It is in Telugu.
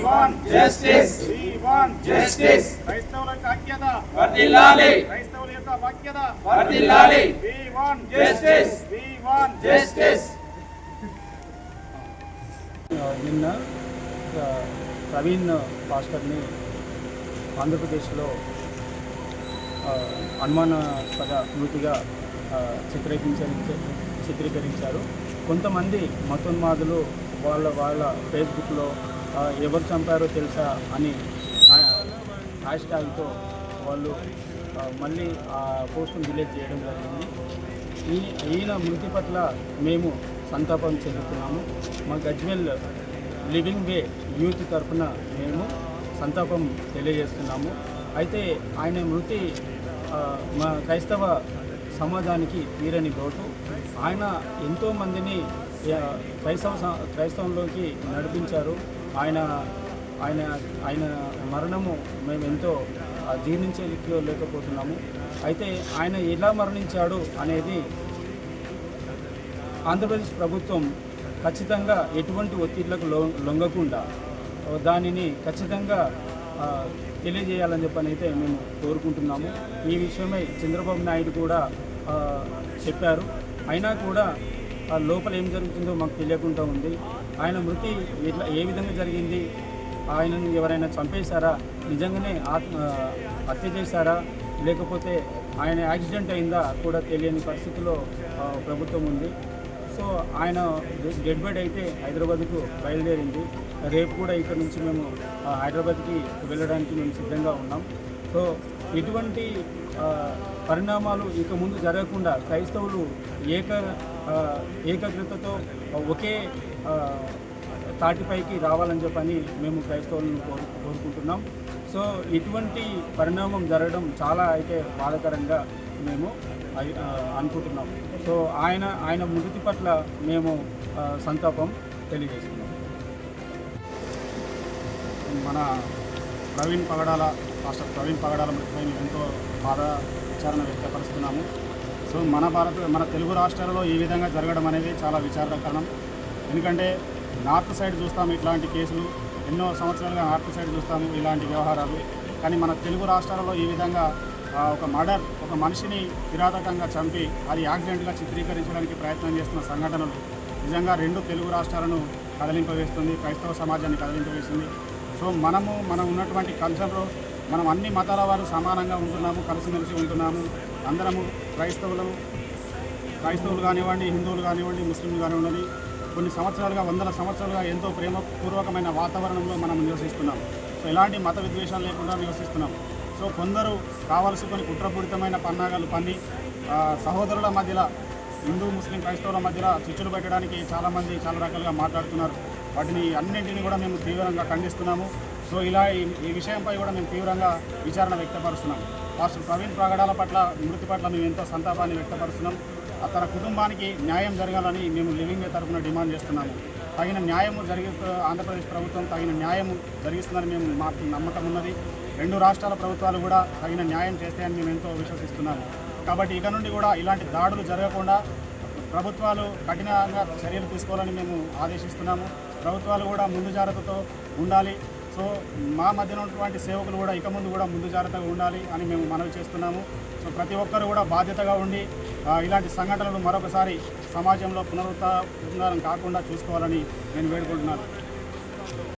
want justice. We want justice. క్రైస్తవుల ఐక్యత వర్ధిల్లాలి. క్రైస్తవుల యొక్క ఐక్యత వర్ధిల్లాలి. We want justice. We want justice. నిన్న ప్రవీణ్ పాస్టర్ని ఆంధ్రప్రదేశ్లో అనుమానాస్పద మృతిగా చిత్రీకరించారు. కొంతమంది మతోన్మాదులు వాళ్ళ ఫేస్బుక్లో ఎవరు చంపారో తెలుసా అని హ్యాష్ ట్యాగ్తో వాళ్ళు మళ్ళీ ఆ పోస్ట్ను డిలీట్ చేయడం జరిగింది. ఈయన మృతి పట్ల మేము సంతాపం చెందుతున్నాము. మా గజ్వెల్ లివింగ్ వే యూత్ తరఫున మేము సంతాపం తెలియజేస్తున్నాము. అయితే ఆయన మృతి మా క్రైస్తవ సమాజానికి తీరని లోటు. ఆయన ఎంతోమందిని క్రైస్తవంలోకి నడిపించారు. ఆయన మరణము మేము ఎంతో జీర్ణించలేకపోతున్నాము. అయితే ఆయన ఎలా మరణించాడు అనేది ఆంధ్రప్రదేశ్ ప్రభుత్వం ఖచ్చితంగా ఎటువంటి ఒత్తిళ్లకు లొంగకుండా దానిని ఖచ్చితంగా తెలియజేయాలని చెప్పని అయితే మేము కోరుకుంటున్నాము. ఈ విషయమై చంద్రబాబు నాయుడు కూడా చెప్పారు. అయినా కూడా లోపల ఏం జరుగుతుందో మాకు తెలియకుండా ఉంది. ఆయన మృతి ఏ విధంగా జరిగింది, ఆయనను ఎవరైనా చంపేశారా, నిజంగానే హత్య చేశారా, లేకపోతే ఆయన యాక్సిడెంట్ అయిందా కూడా తెలియని పరిస్థితిలో ప్రభుత్వం ఉంది. సో ఆయన డెడ్ బాడీ అయితే హైదరాబాద్కు బయలుదేరింది. రేపు కూడా ఇక్కడ నుంచి మేము హైదరాబాద్కి వెళ్ళడానికి మేము సిద్ధంగా ఉన్నాం. సో ఇటువంటి పరిణామాలు ఇక ముందు జరగకుండా క్రైస్తవులు ఏకాగ్రతతో ఒకే తాటిపైకి రావాలని చెప్పని మేము క్రైస్తవులను కోరుకుంటున్నాం. సో ఇటువంటి పరిణామం జరగడం చాలా అయితే బాధాకరంగా మేము అనుకుంటున్నాం. సో ఆయన మృతి పట్ల మేము సంతాపం తెలియజేస్తున్నాం. మన పాస్టర్ ప్రవీణ్ పగడాల మృతిపై మేము ఎంతో విచారణ వ్యక్తపరుస్తున్నాము. సో మన తెలుగు రాష్ట్రాలలో ఈ విధంగా జరగడం అనేది చాలా విచారకరం. ఎందుకంటే నార్త్ సైడ్ చూస్తాము ఇట్లాంటి కేసులు, ఎన్నో సంవత్సరాలుగా నార్త్ సైడ్ చూస్తాము ఇలాంటి వ్యవహారాలు. కానీ మన తెలుగు రాష్ట్రాలలో ఈ విధంగా ఒక మనిషిని కిరాతకంగా చంపి అది యాక్సిడెంట్గా చిత్రీకరించడానికి ప్రయత్నం చేస్తున్న సంఘటనలు నిజంగా రెండు తెలుగు రాష్ట్రాలను కదిలింపవేస్తుంది, క్రైస్తవ సమాజాన్ని కదిలింపవేస్తుంది. సో మనం ఉన్నటువంటి కల్చర్లో మనం అన్ని మతాల వారు సమానంగా ఉంటున్నాము, కలిసిమెలిసి ఉంటున్నాము. అందరము క్రైస్తవులు కానివ్వండి, హిందువులు కానివ్వండి, ముస్లింలు కానివ్వండి, కొన్ని సంవత్సరాలుగా, వందల సంవత్సరాలుగా ఎంతో ప్రేమపూర్వకమైన వాతావరణంలో మనం నివసిస్తున్నాం. సో ఎలాంటి మత విద్వేషాలు లేకుండా నివసిస్తున్నాం. సో కొందరు కావలసుకొని కుట్రపూరితమైన పన్నాగాలు పన్ని సహోదరుల మధ్యలో, హిందూ ముస్లిం క్రైస్తవుల మధ్యలో చిచ్చులు పెట్టడానికి చాలామంది చాలా రకాలుగా మాట్లాడుతున్నారు. వాటిని అన్నింటినీ కూడా మేము తీవ్రంగా ఖండిస్తున్నాము. సో ఈ విషయంపై కూడా మేము తీవ్రంగా విచారణ వ్యక్తపరుస్తున్నాం. పాస్టర్ ప్రవీణ్ పగడాల మృతి పట్ల మేము ఎంతో సంతాపాన్ని వ్యక్తపరుస్తున్నాం. తన కుటుంబానికి న్యాయం జరగాలని మేము లివింగ్ వే తరఫున డిమాండ్ చేస్తున్నాము. తగిన న్యాయము ఆంధ్రప్రదేశ్ ప్రభుత్వం తగిన న్యాయం జరిగిస్తుందని మేము మాకు నమ్మకం ఉన్నది. రెండు రాష్ట్రాల ప్రభుత్వాలు కూడా తగిన న్యాయం చేస్తాయని మేము ఎంతో విశ్వసిస్తున్నాము. కాబట్టి ఇక నుండి కూడా ఇలాంటి దాడులు జరగకుండా ప్రభుత్వాలు కఠినంగా చర్యలు తీసుకోవాలని మేము ఆదేశిస్తున్నాము. ప్రభుత్వాలు కూడా ముందు జాగ్రత్తతో ఉండాలి. సో మా మధ్యన ఉన్నటువంటి సేవకులు కూడా ఇక ముందు కూడా ముందు జాగ్రత్తగా ఉండాలి అని మేము మనవి చేస్తున్నాము. సో ప్రతి ఒక్కరు కూడా బాధ్యతగా ఉండి ఇలాంటి సంఘటనలు మరొకసారి సమాజంలో పునరుద్ధరణ కాకుండా చూసుకోవాలని నేను వేడుకుంటున్నాను.